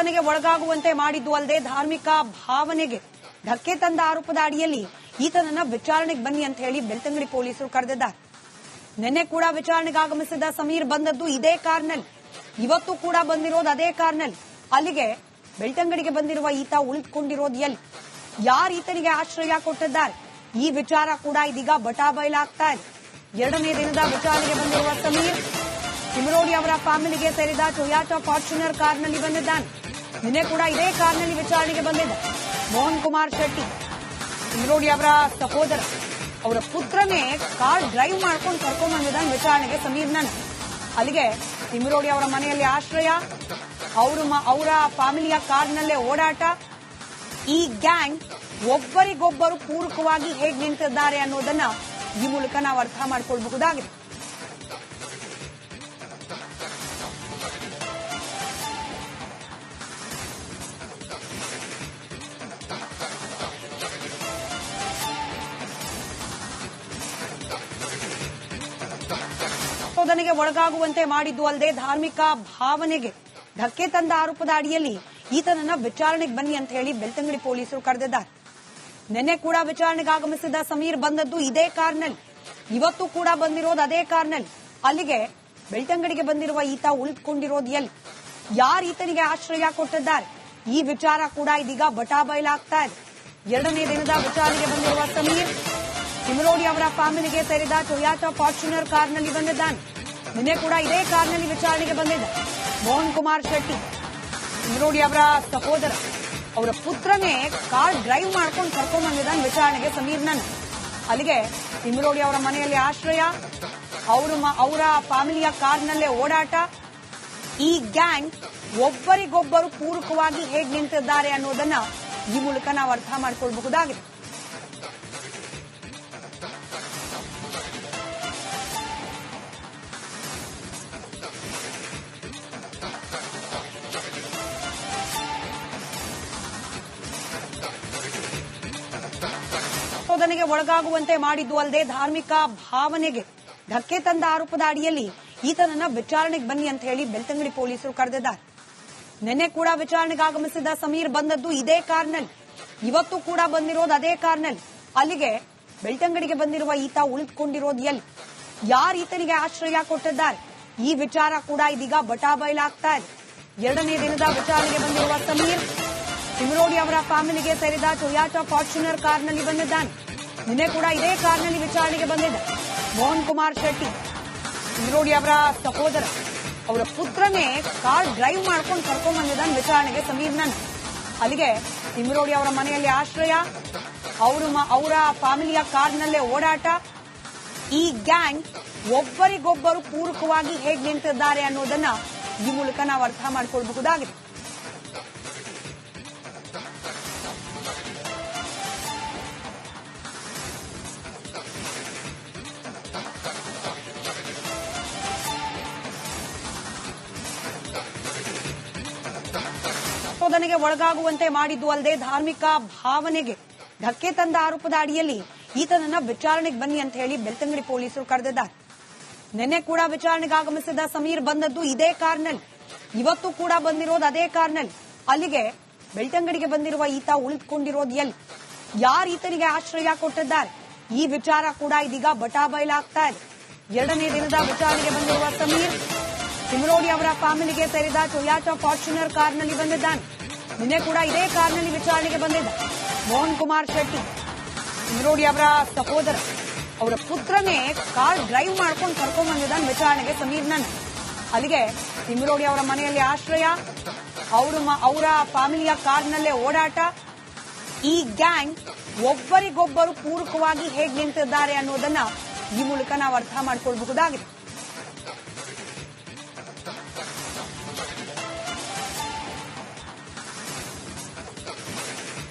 ಶೋಧನೆಗೆ ಒಳಗಾಗುವಂತೆ ಮಾಡಿದ್ದು ಅಲ್ಲದೆ ಧಾರ್ಮಿಕ ಭಾವನೆಗೆ ಧಕ್ಕೆ ತಂದ ಆರೋಪದ ಅಡಿಯಲ್ಲಿ ಈತನನ್ನ ವಿಚಾರಣೆಗೆ ಬನ್ನಿ ಅಂತ ಹೇಳಿ ಬೆಳ್ತಂಗಡಿ ಪೊಲೀಸರು ಕರೆದಿದ್ದಾರೆ. ನಿನ್ನೆ ಕೂಡ ವಿಚಾರಣೆಗೆ ಆಗಮಿಸಿದ ಸಮೀರ್ ಬಂದದ್ದು ಇದೇ ಕಾರ್ನಲ್ಲಿ, ಇವತ್ತು ಕೂಡ ಬಂದಿರೋದು ಅದೇ ಕಾರ್ನಲ್ಲಿ. ಅಲ್ಲಿಗೆ ಬೆಳ್ತಂಗಡಿಗೆ ಬಂದಿರುವ ಈತ ಉಳಿದುಕೊಂಡಿರೋದು ಎಲ್ಲಿ, ಯಾರು ಈತನಿಗೆ ಆಶ್ರಯ ಕೊಟ್ಟಿದ್ದಾರೆ, ಈ ವಿಚಾರ ಕೂಡ ಇದೀಗ ಬಟಾಬಯಲಾಗ್ತಾ ಇದೆ. ಎರಡನೇ ದಿನದ ವಿಚಾರಣೆಗೆ ಬಂದಿರುವ ಸಮೀರ್ ತಿಮರೋಡಿ ಅವರ ಫ್ಯಾಮಿಲಿಗೆ ಸೇರಿದ ಟೊಯಾಟಾ ಫಾರ್ಚುನರ್ ಕಾರ್ನಲ್ಲಿ ಬಂದಿದ್ದಾನೆ. ನಿನ್ನೆ ಕೂಡ ಇದೇ ಕಾರ್ನಲ್ಲಿ ವಿಚಾರಣೆಗೆ ಬಂದಿದ್ದ ಮೋಹನ್ ಕುಮಾರ್ ಶೆಟ್ಟಿ, ತಿಮರೋಡಿ ಅವರ ಸಹೋದರ, ಅವರ ಪುತ್ರನೇ ಕಾರ್ ಡ್ರೈವ್ ಮಾಡ್ಕೊಂಡು ಕರ್ಕೊಂಡ್ ಬಂದಿದ್ದಾನೆ ವಿಚಾರಣೆಗೆ ಸಮೀರ್ನ. ಅಲ್ಲಿಗೆ ತಿಮರೋಡಿ ಅವರ ಮನೆಯಲ್ಲಿ ಆಶ್ರಯ, ಅವರ ಫ್ಯಾಮಿಲಿಯ ಕಾರ್ನಲ್ಲೇ ಓಡಾಟ, ಈ ಗ್ಯಾಂಗ್ ಒಬ್ಬರಿಗೊಬ್ಬರು ಪೂರಕವಾಗಿ ಹೇಗೆ ನಿಂತಿದ್ದಾರೆ ಅನ್ನೋದನ್ನ ಈ ಮೂಲಕ ನಾವು ಅರ್ಥ ಮಾಡಿಕೊಳ್ಳಬಹುದಾಗಿದೆ. ಶೋಧನೆಗೆ ಒಳಗಾಗುವಂತೆ ಮಾಡಿದ್ದು ಅಲ್ಲದೆ ಧಾರ್ಮಿಕ ಭಾವನೆಗೆ ಧಕ್ಕೆ ತಂದ ಆರೋಪದ ಅಡಿಯಲ್ಲಿ ಈತನನ್ನ ವಿಚಾರಣೆಗೆ ಬನ್ನಿ ಅಂತ ಹೇಳಿ ಬೆಳ್ತಂಗಡಿ ಪೊಲೀಸರು ಕರೆದಿದ್ದಾರೆ. ನಿನ್ನೆ ಕೂಡ ವಿಚಾರಣೆಗೆ ಆಗಮಿಸಿದ ಸಮೀರ್ ಬಂದದ್ದು ಇದೇ ಕಾರ್ನಲ್ಲಿ, ಇವತ್ತು ಕೂಡ ಬಂದಿರೋದು ಅದೇ ಕಾರ್ನಲ್ಲಿ. ಅಲ್ಲಿಗೆ ಬೆಳ್ತಂಗಡಿಗೆ ಬಂದಿರುವ ಈತ ಉಳಿದುಕೊಂಡಿರೋದು ಎಲ್ಲಿ, ಯಾರು ಈತನಿಗೆ ಆಶ್ರಯ ಕೊಟ್ಟಿದ್ದಾರೆ, ಈ ವಿಚಾರ ಕೂಡ ಇದೀಗ ಬಟಾಬಯಲಾಗ್ತಾ ಇದೆ. ಎರಡನೇ ದಿನದ ವಿಚಾರಣೆಗೆ ಬಂದಿರುವ ಸಮೀರ್ ತಿಮರೋಡಿ ಅವರ ಫ್ಯಾಮಿಲಿಗೆ ಸೇರಿದ ಟೊಯಾಟಾ ಫಾರ್ಚುನರ್ ಕಾರ್ನಲ್ಲಿ ಬಂದಿದ್ದಾನೆ. ನಿನ್ನೆ ಕೂಡ ಇದೇ ಕಾರ್ನಲ್ಲಿ ವಿಚಾರಣೆಗೆ ಬಂದಿದ್ದ ಮೋಹನ್ ಕುಮಾರ್ ಶೆಟ್ಟಿ, ತಿಮರೋಡಿ ಅವರ ಸಹೋದರ, ಅವರ ಪುತ್ರನೇ ಕಾರ್ ಡ್ರೈವ್ ಮಾಡ್ಕೊಂಡು ಕರ್ಕೊಂಡ್ ಬಂದಿದ್ದಾನೆ ವಿಚಾರಣೆಗೆ ಸಮೀರ್ನ. ಅಲ್ಲಿಗೆ ತಿಮರೋಡಿ ಅವರ ಮನೆಯಲ್ಲಿ ಆಶ್ರಯ, ಅವರ ಫ್ಯಾಮಿಲಿಯ ಕಾರ್ನಲ್ಲೇ ಓಡಾಟ, ಈ ಗ್ಯಾಂಗ್ ಒಬ್ಬರಿಗೊಬ್ಬರು ಪೂರಕವಾಗಿ ಹೇಗೆ ನಿಂತಿದ್ದಾರೆ ಅನ್ನೋದನ್ನ ಈ ಮೂಲಕ ನಾವು ಅರ್ಥ ಮಾಡಿಕೊಳ್ಳಬಹುದಾಗಿದೆ. ಶೋಧನೆಗೆ ಒಳಗಾಗುವಂತೆ ಮಾಡಿದ್ದು ಅಲ್ಲದೆ ಧಾರ್ಮಿಕ ಭಾವನೆಗೆ ಧಕ್ಕೆ ತಂದ ಆರೋಪದ ಅಡಿಯಲ್ಲಿ ಈತನನ್ನ ವಿಚಾರಣೆಗೆ ಬನ್ನಿ ಅಂತ ಹೇಳಿ ಬೆಳ್ತಂಗಡಿ ಪೊಲೀಸರು ಕರೆದಿದ್ದಾರೆ. ನಿನ್ನೆ ಕೂಡ ವಿಚಾರಣೆಗೆ ಆಗಮಿಸಿದ ಸಮೀರ್ ಬಂದದ್ದು ಇದೇ ಕಾರ್ನಲ್ಲಿ, ಇವತ್ತು ಕೂಡ ಬಂದಿರೋದು ಅದೇ ಕಾರ್ನಲ್ಲಿ. ಅಲ್ಲಿಗೆ ಬೆಳ್ತಂಗಡಿಗೆ ಬಂದಿರುವ ಈತ ಉಳಿದುಕೊಂಡಿರೋದು ಎಲ್ಲಿ, ಯಾರು ಈತನಿಗೆ ಆಶ್ರಯ ಕೊಟ್ಟಿದ್ದಾರೆ, ಈ ವಿಚಾರ ಕೂಡ ಇದೀಗ ಬಟಾಬಯಲಾಗ್ತಾ ಇದೆ. ಎರಡನೇ ದಿನದ ವಿಚಾರಣೆಗೆ ಬಂದಿರುವ ಸಮೀರ್ ತಿಮರೋಡಿ ಅವರ ಫ್ಯಾಮಿಲಿಗೆ ಸೇರಿದ ಟೊಯಾಟಾ ಫಾರ್ಚುನರ್ ಕಾರ್ನಲ್ಲಿ ಬಂದಿದ್ದಾನೆ. ನಿನ್ನೆ ಕೂಡ ಇದೇ ಕಾರ್ನಲ್ಲಿ ವಿಚಾರಣೆಗೆ ಬಂದಿದ್ದ ಮೋಹನ್ ಕುಮಾರ್ ಶೆಟ್ಟಿ, ತಿಮರೋಡಿ ಅವರ ಸಹೋದರ, ಅವರ ಪುತ್ರನೇ ಕಾರ್ ಡ್ರೈವ್ ಮಾಡ್ಕೊಂಡು ಕರ್ಕೊಂಡ್ ಬಂದಿದ್ದಾನೆ ವಿಚಾರಣೆಗೆ ಸಮೀರ್ನ. ಅಲ್ಲಿಗೆ ತಿಮರೋಡಿ ಅವರ ಮನೆಯಲ್ಲಿ ಆಶ್ರಯ, ಅವರ ಫ್ಯಾಮಿಲಿಯ ಕಾರ್ನಲ್ಲೇ ಓಡಾಟ, ಈ ಗ್ಯಾಂಗ್ ಒಬ್ಬರಿಗೊಬ್ಬರು ಪೂರಕವಾಗಿ ಹೇಗೆ ನಿಂತಿದ್ದಾರೆ ಅನ್ನೋದನ್ನ ಈ ಮೂಲಕ ನಾವು ಅರ್ಥ ಮಾಡಿಕೊಳ್ಳಬಹುದಾಗಿದೆ. ಶೋಧನೆಗೆ ಒಳಗಾಗುವಂತೆ ಮಾಡಿದ್ದು ಅಲ್ಲದೆ ಧಾರ್ಮಿಕ ಭಾವನೆಗೆ ಧಕ್ಕೆ ತಂದ ಆರೋಪದ ಅಡಿಯಲ್ಲಿ ಈತನನ್ನ ವಿಚಾರಣೆಗೆ ಬನ್ನಿ ಅಂತ ಹೇಳಿ ಬೆಳ್ತಂಗಡಿ ಪೊಲೀಸರು ಕರೆದಿದ್ದಾರೆ. ನಿನ್ನೆ ಕೂಡ ವಿಚಾರಣೆಗೆ ಆಗಮಿಸಿದ ಸಮೀರ್ ಬಂದದ್ದು ಇದೇ ಕಾರ್ನಲ್ಲಿ, ಇವತ್ತು ಕೂಡ ಬಂದಿರೋದು ಅದೇ ಕಾರ್ನಲ್ಲಿ. ಅಲ್ಲಿಗೆ ಬೆಳ್ತಂಗಡಿಗೆ ಬಂದಿರುವ ಈತ ಉಳಿದುಕೊಂಡಿರೋದು ಎಲ್ಲಿ, ಯಾರು ಈತನಿಗೆ ಆಶ್ರಯ ಕೊಟ್ಟಿದ್ದಾರೆ, ಈ ವಿಚಾರ ಕೂಡ ಇದೀಗ ಬಟಾಬಯಲಾಗ್ತಾ ಇದೆ. ಎರಡನೇ ದಿನದ ವಿಚಾರಣೆಗೆ ಬಂದಿರುವ ಸಮೀರ್ ತಿಮರೋಡಿ ಅವರ ಫ್ಯಾಮಿಲಿಗೆ ಸೇರಿದ ಟೊಯಾಟಾ ಫಾರ್ಚುನರ್ ಕಾರ್ನಲ್ಲಿ ಬಂದಿದ್ದಾನೆ. ನಿನ್ನೆ ಕೂಡ ಇದೇ ಕಾರ್ನಲ್ಲಿ ವಿಚಾರಣೆಗೆ ಬಂದಿದ್ದ ಮೋಹನ್ ಕುಮಾರ್ ಶೆಟ್ಟಿ, ತಿಮರೋಡಿ ಅವರ ಸಹೋದರ, ಅವರ ಪುತ್ರನೇ ಕಾರ್ ಡ್ರೈವ್ ಮಾಡ್ಕೊಂಡು ಕರ್ಕೊಂಡ್ ಬಂದಿದ್ದಾನೆ ವಿಚಾರಣೆಗೆ ಸಮೀರ್ನ. ಅಲ್ಲಿಗೆ ತಿಮರೋಡಿ ಅವರ ಮನೆಯಲ್ಲಿ ಆಶ್ರಯ, ಅವರ ಫ್ಯಾಮಿಲಿಯ ಕಾರ್ನಲ್ಲೇ ಓಡಾಟ, ಈ ಗ್ಯಾಂಗ್ ಒಬ್ಬರಿಗೊಬ್ಬರು ಪೂರಕವಾಗಿ ಹೇಗೆ ನಿಂತಿದ್ದಾರೆ ಅನ್ನೋದನ್ನ ಈ ಮೂಲಕ ನಾವು ಅರ್ಥ ಮಾಡಿಕೊಳ್ಳಬಹುದಾಗಿದೆ.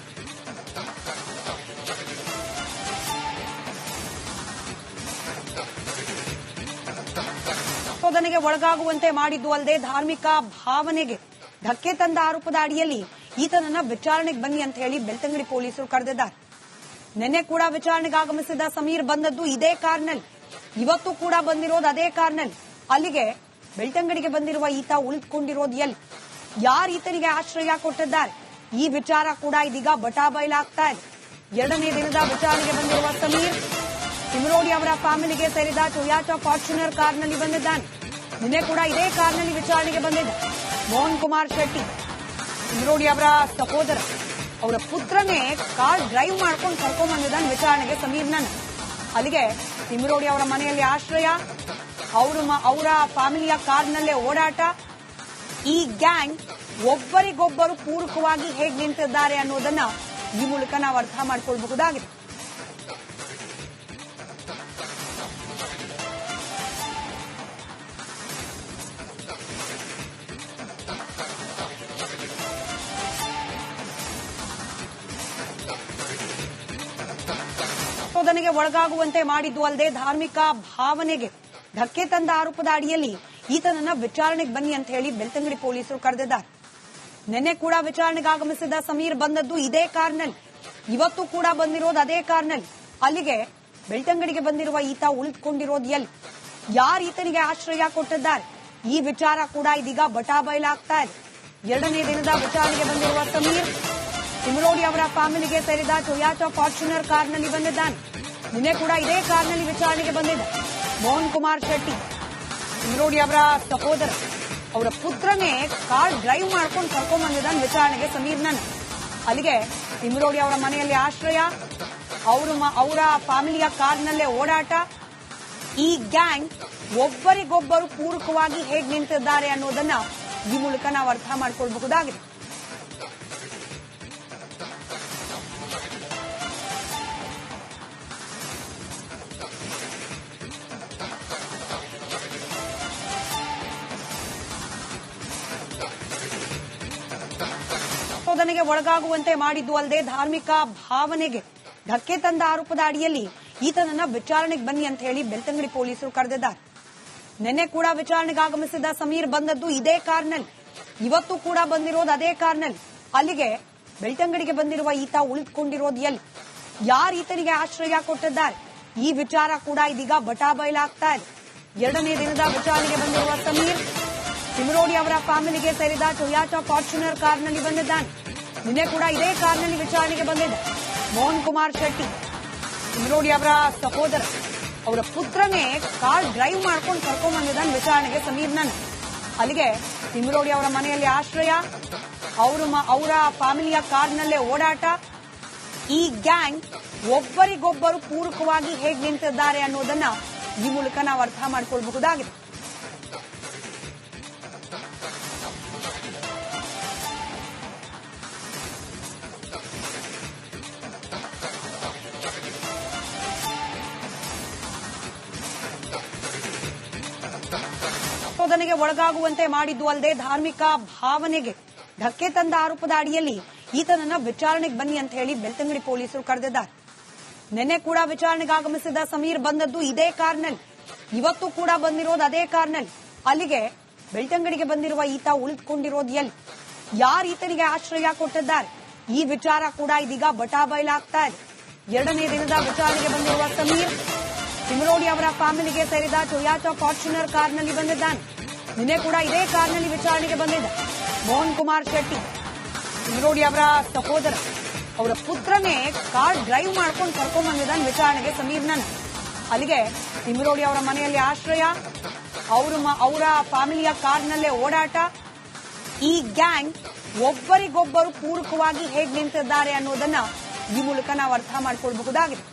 ಶೋಧನೆಗೆ ಒಳಗಾಗುವಂತೆ ಮಾಡಿದ್ದು ಅಲ್ಲದೆ ಧಾರ್ಮಿಕ ಭಾವನೆಗೆ ಧಕ್ಕೆ ತಂದ ಆರೋಪದ ಅಡಿಯಲ್ಲಿ ಈತನನ್ನ ವಿಚಾರಣೆಗೆ ಬನ್ನಿ ಅಂತ ಹೇಳಿ ಬೆಳ್ತಂಗಡಿ ಪೊಲೀಸರು ಕರೆದಿದ್ದಾರೆ. ನಿನ್ನೆ ಕೂಡ ವಿಚಾರಣೆಗೆ ಆಗಮಿಸಿದ ಸಮೀರ್ ಬಂದದ್ದು ಇದೇ ಕಾರ್ನಲ್ಲಿ, ಇವತ್ತು ಕೂಡ ಬಂದಿರೋದು ಅದೇ ಕಾರ್ನಲ್ಲಿ. ಅಲ್ಲಿಗೆ ಬೆಳ್ತಂಗಡಿಗೆ ಬಂದಿರುವ ಈತ ಉಳಿದುಕೊಂಡಿರೋದು ಎಲ್ಲಿ, ಯಾರು ಈತನಿಗೆ ಆಶ್ರಯ ಕೊಟ್ಟಿದ್ದಾರೆ ಈ ವಿಚಾರ ಕೂಡ ಇದೀಗ ಬಟಾಬಯಲಾಗ್ತಾ ಇದೆ. 2ನೇ ದಿನದ ವಿಚಾರಣೆಗೆ ಬಂದಿರುವ ಸಮೀರ್ ತಿಮರೋಡಿ ಅವರ ಫ್ಯಾಮಿಲಿಗೆ ಸೇರಿದ ಟೊಯಾಟಾ ಫಾರ್ಚುನರ್ ಕಾರ್ನಲ್ಲಿ ಬಂದಿದ್ದಾನೆ. ನಿನ್ನೆ ಕೂಡ ಇದೇ ಕಾರ್ನಲ್ಲಿ ವಿಚಾರಣೆಗೆ ಬಂದಿದ್ದ ಮೋಹನ್ ಕುಮಾರ್ ಶೆಟ್ಟಿ, ತಿಮರೋಡಿ ಅವರ ಸಹೋದರ, ಅವರ ಪುತ್ರನೇ ಕಾರ್ ಡ್ರೈವ್ ಮಾಡ್ಕೊಂಡು ಕರ್ಕೊಂಡ್ ಬಂದಿದ್ದಾನೆ ವಿಚಾರಣೆಗೆ ಸಮೀರ್ನನ್ನ. ಅಲ್ಲಿಗೆ ತಿಮರೋಡಿ ಅವರ ಮನೆಯಲ್ಲಿ ಆಶ್ರಯ, ಅವರ ಫ್ಯಾಮಿಲಿಯ ಕಾರ್ನಲ್ಲೇ ಓಡಾಟ. ಈ ಗ್ಯಾಂಗ್ ಒಬ್ಬರಿಗೊಬ್ಬರು ಪೂರಕವಾಗಿ ಹೇಗೆ ನಿಂತಿದ್ದಾರೆ ಅನ್ನೋದನ್ನ ಈ ಮೂಲಕ ನಾವು ಅರ್ಥ ಮಾಡಿಕೊಳ್ಳಬಹುದಾಗಿದೆ. ಸಂಶೋಧನೆಗೆ ಒಳಗಾಗುವಂತೆ ಮಾಡಿದ್ದು ಅಲ್ಲದೆ ಧಾರ್ಮಿಕ ಭಾವನೆಗೆ ಧಕ್ಕೆ ತಂದ ಆರೋಪದ ಅಡಿಯಲ್ಲಿ ಈತನನ್ನ ವಿಚಾರಣೆಗೆ ಬನ್ನಿ ಅಂತ ಹೇಳಿ ಬೆಳ್ತಂಗಡಿ ಪೊಲೀಸರು ಕರೆದಿದ್ದಾರೆ. ನಿನ್ನೆ ಕೂಡ ವಿಚಾರಣೆಗೆ ಆಗಮಿಸಿದ ಸಮೀರ್ ಬಂದದ್ದು ಇದೇ ಕಾರ್ನಲ್ಲಿ, ಇವತ್ತು ಕೂಡ ಬಂದಿರೋದು ಅದೇ ಕಾರ್ನಲ್ಲಿ. ಅಲ್ಲಿಗೆ ಬೆಳ್ತಂಗಡಿಗೆ ಬಂದಿರುವ ಈತ ಉಳಿದುಕೊಂಡಿರೋದು ಎಲ್ಲಿ, ಯಾರು ಈತನಿಗೆ ಆಶ್ರಯ ಕೊಟ್ಟಿದ್ದಾರೆ ಈ ವಿಚಾರ ಕೂಡ ಇದೀಗ ಬಟಾಬಯಲಾಗ್ತಾ ಇದೆ. 2ನೇ ದಿನದ ವಿಚಾರಣೆಗೆ ಬಂದಿರುವ ಸಮೀರ್ ತಿಮರೋಡಿ ಅವರ ಫ್ಯಾಮಿಲಿಗೆ ಸೇರಿದ ಟೊಯಾಟಾ ಫಾರ್ಚುನರ್ ಕಾರ್ನಲ್ಲಿ ಬಂದಿದ್ದಾನೆ. ನಿನ್ನೆ ಕೂಡ ಇದೇ ಕಾರ್ನಲ್ಲಿ ವಿಚಾರಣೆಗೆ ಬಂದಿದ್ದ ಮೋಹನ್ ಕುಮಾರ್ ಶೆಟ್ಟಿ, ತಿಮರೋಡಿ ಅವರ ಸಹೋದರ, ಅವರ ಪುತ್ರನೇ ಕಾರ್ ಡ್ರೈವ್ ಮಾಡ್ಕೊಂಡು ಕರ್ಕೊಂಡ್ ಬಂದಿದ್ದಾನೆ ವಿಚಾರಣೆಗೆ ಸಮೀರ್ನನ್ನ. ಅಲ್ಲಿಗೆ ತಿಮರೋಡಿ ಅವರ ಮನೆಯಲ್ಲಿ ಆಶ್ರಯ, ಅವರ ಫ್ಯಾಮಿಲಿಯ ಕಾರ್ನಲ್ಲೇ ಓಡಾಟ. ಈ ಗ್ಯಾಂಗ್ ಒಬ್ಬರಿಗೊಬ್ಬರು ಪೂರಕವಾಗಿ ಹೇಗೆ ನಿಂತಿದ್ದಾರೆ ಅನ್ನೋದನ್ನ ಈ ಮೂಲಕ ನಾವು ಅರ್ಥ ಮಾಡಿಕೊಳ್ಳಬಹುದಾಗಿದೆ. ಸಂಶೋಧನೆಗೆ ಒಳಗಾಗುವಂತೆ ಮಾಡಿದ್ದು ಅಲ್ಲದೆ ಧಾರ್ಮಿಕ ಭಾವನೆಗೆ ಧಕ್ಕೆ ತಂದ ಆರೋಪದ ಅಡಿಯಲ್ಲಿ ಈತನನ್ನ ವಿಚಾರಣೆಗೆ ಬನ್ನಿ ಅಂತ ಹೇಳಿ ಬೆಳ್ತಂಗಡಿ ಪೊಲೀಸರು ಕರೆದಿದ್ದಾರೆ. ನಿನ್ನೆ ಕೂಡ ವಿಚಾರಣೆಗೆ ಆಗಮಿಸಿದ ಸಮೀರ್ ಬಂದದ್ದು ಇದೇ ಕಾರ್ನಲ್ಲಿ, ಇವತ್ತು ಕೂಡ ಬಂದಿರೋದು ಅದೇ ಕಾರ್ನಲ್ಲಿ. ಅಲ್ಲಿಗೆ ಬೆಳ್ತಂಗಡಿಗೆ ಬಂದಿರುವ ಈತ ಉಳಿದುಕೊಂಡಿರೋದು ಎಲ್ಲಿ, ಯಾರು ಈತನಿಗೆ ಆಶ್ರಯ ಕೊಟ್ಟಿದ್ದಾರೆ ಈ ವಿಚಾರ ಕೂಡ ಇದೀಗ ಬಟಾಬಯಲಾಗ್ತಾ ಇದೆ. 2ನೇ ದಿನದ ವಿಚಾರಣೆಗೆ ಬಂದಿರುವ ಸಮೀರ್ ತಿಮರೋಡಿ ಅವರ ಫ್ಯಾಮಿಲಿಗೆ ಸೇರಿದ ಟೊಯಾಟಾ ಫಾರ್ಚುನರ್ ಕಾರ್ನಲ್ಲಿ ಬಂದಿದ್ದಾನೆ. ನಿನ್ನೆ ಕೂಡ ಇದೇ ಕಾರ್ನಲ್ಲಿ ವಿಚಾರಣೆಗೆ ಬಂದಿದ್ದ ಮೋಹನ್ ಕುಮಾರ್ ಶೆಟ್ಟಿ, ತಿಮರೋಡಿ ಅವರ ಸಹೋದರ, ಅವರ ಪುತ್ರನೇ ಕಾರ್ ಡ್ರೈವ್ ಮಾಡ್ಕೊಂಡು ಕರ್ಕೊಂಡ್ ಬಂದಿದ್ದಾನೆ ವಿಚಾರಣೆಗೆ ಸಮೀರ್ನನ್ನ. ಅಲ್ಲಿಗೆ ತಿಮರೋಡಿ ಅವರ ಮನೆಯಲ್ಲಿ ಆಶ್ರಯ, ಅವರ ಫ್ಯಾಮಿಲಿಯ ಕಾರ್ನಲ್ಲೇ ಓಡಾಟ. ಈ ಗ್ಯಾಂಗ್ ಒಬ್ಬರಿಗೊಬ್ಬರು ಪೂರಕವಾಗಿ ಹೇಗೆ ನಿಂತಿದ್ದಾರೆ ಅನ್ನೋದನ್ನ ಈ ಮೂಲಕ ನಾವು ಅರ್ಥ ಮಾಡಿಕೊಳ್ಳಬಹುದಾಗಿದೆ. ಸಂಶೋಧನೆಗೆ ಒಳಗಾಗುವಂತೆ ಮಾಡಿದ್ದು ಅಲ್ಲದೆ ಧಾರ್ಮಿಕ ಭಾವನೆಗೆ ಧಕ್ಕೆ ತಂದ ಆರೋಪದ ಅಡಿಯಲ್ಲಿ ಈತನನ್ನ ವಿಚಾರಣೆಗೆ ಬನ್ನಿ ಅಂತ ಹೇಳಿ ಬೆಳ್ತಂಗಡಿ ಪೊಲೀಸರು ಕರೆದಿದ್ದಾರೆ. ನಿನ್ನೆ ಕೂಡ ವಿಚಾರಣೆಗೆ ಆಗಮಿಸಿದ ಸಮೀರ್ ಬಂದದ್ದು ಇದೇ ಕಾರ್ನಲ್ಲಿ, ಇವತ್ತು ಕೂಡ ಬಂದಿರೋದು ಅದೇ ಕಾರ್ನಲ್ಲಿ. ಅಲ್ಲಿಗೆ ಬೆಳ್ತಂಗಡಿಗೆ ಬಂದಿರುವ ಈತ ಉಳಿದುಕೊಂಡಿರೋದು ಎಲ್ಲಿ, ಯಾರು ಈತನಿಗೆ ಆಶ್ರಯ ಕೊಟ್ಟಿದ್ದಾರೆ ಈ ವಿಚಾರ ಕೂಡ ಇದೀಗ ಬಟಾಬಯಲಾಗ್ತಾ ಇದೆ. 2ನೇ ದಿನದ ವಿಚಾರಣೆಗೆ ಬಂದಿರುವ ಸಮೀರ್ ತಿಮರೋಡಿ ಅವರ ಫ್ಯಾಮಿಲಿಗೆ ಸೇರಿದ ಟೊಯಾಟಾ ಫಾರ್ಚುನರ್ ಕಾರ್ನಲ್ಲಿ ಬಂದಿದ್ದಾನೆ. ನಿನ್ನೆ ಕೂಡ ಇದೇ ಕಾರ್ನಲ್ಲಿ ವಿಚಾರಣೆಗೆ ಬಂದಿದ್ದ ಮೋಹನ್ ಕುಮಾರ್ ಶೆಟ್ಟಿ, ತಿಮರೋಡಿ ಅವರ ಸಹೋದರ, ಅವರ ಪುತ್ರನೇ ಕಾರ್ ಡ್ರೈವ್ ಮಾಡ್ಕೊಂಡು ಕರ್ಕೊಂಡ್ ಬಂದಿದ್ದಾನೆ ವಿಚಾರಣೆಗೆ ಸಮೀರ್ನನ್ನ. ಅಲ್ಲಿಗೆ ತಿಮರೋಡಿ ಅವರ ಮನೆಯಲ್ಲಿ ಆಶ್ರಯ, ಅವರ ಫ್ಯಾಮಿಲಿಯ ಕಾರ್ನಲ್ಲೇ ಓಡಾಟ. ಈ ಗ್ಯಾಂಗ್ ಒಬ್ಬರಿಗೊಬ್ಬರು ಪೂರಕವಾಗಿ ಹೇಗೆ ನಿಂತಿದ್ದಾರೆ ಅನ್ನೋದನ್ನ ಈ ಮೂಲಕ ನಾವು ಅರ್ಥ ಮಾಡಿಕೊಳ್ಳಬಹುದಾಗಿದೆ.